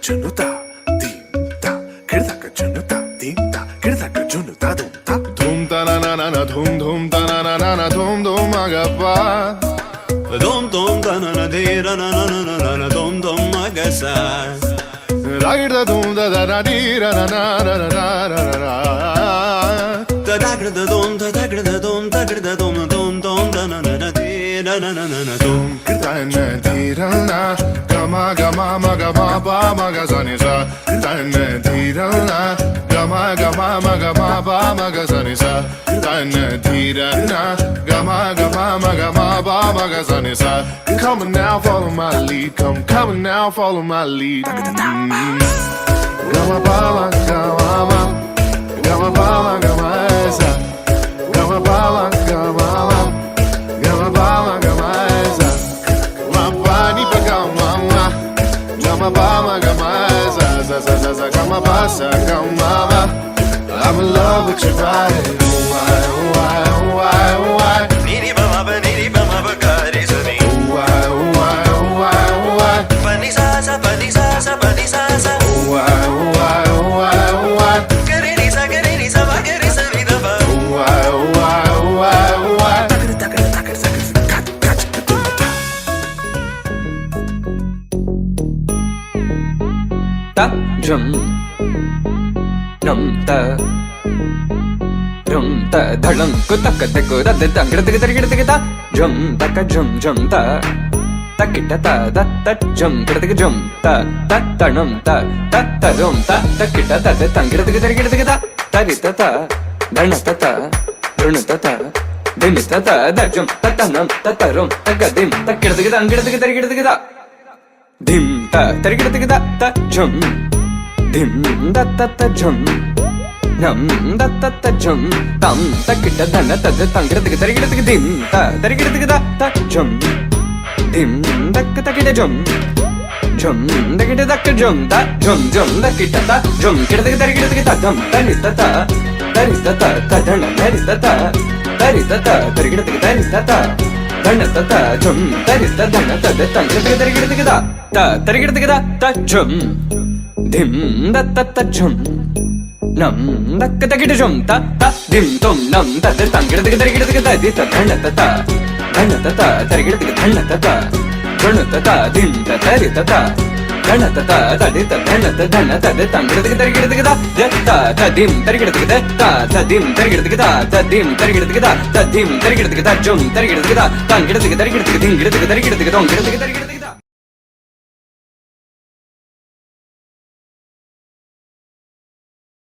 junuta, dimta, kirdaka junuta, dimta, kirdaka junuta, dumta, dumta na na na na, dum dum ta na na na na, dum dum agappa, dum dum da na na de ra na na na na na dum dum agasa. ragirda dum da da da di ra na na na na na na na. Da da gra da dum da da gra da dum da gra da dum dum dum da na na na de ra na na na na dum. Kirtana dirana, gama gama maga ma ba maga zani sa. Kirtana dirana, gama gama maga ma ba maga zani sa. Kirtana dirana, gama gama maga ma ba maga zani sa. Come on now, follow my lead. Come on now, follow my lead. Gama ba gama ma, gama ba gama sa. Gama ba gama ma, gama ba gama sa. I'm in love with your body. Why, why, why, why? Niri ba ma ba niri ba ma ba ga re sa ni. Why, why, why, why? Pa ni sa sa pa ni sa sa pa ni sa sa. Why, why, why, why? Ga re ni sa ba ga re sa ni da ba. Why, why, why, why? Ta jum nam ta rum ta dhalam ko tak tak ko da da gida gida ta jum tak jum jum ta takita ta da ta jum gida jum ta tanam ta rum ta takita ta da gida ta tarita ta dana ta runa ta dimita ta da jum tanam ta rum tagadim takita gida dim ta tarigida ta jum dim da ta jum nam da ta jum tam takita dana ta tarigida dim ta tarigida ta jum dim da takita jum jum da kita tak jum ta jum da kita ta jum kita tarigida ta dam tarita ta dana tarita ta tarigida ta dana ta jum tarita dana ta tarigida ta jum dim da ta jum nam da kita jum ta dim tom nam ta tarigida ta di ta dana ta tarigida dana ta dim ta tarita ta dana ta di ta dana ta tarigida ta dim tarigida ta dim tarigida ta dim tarigida ta dim tarigida ta jum tarigida ta tarigida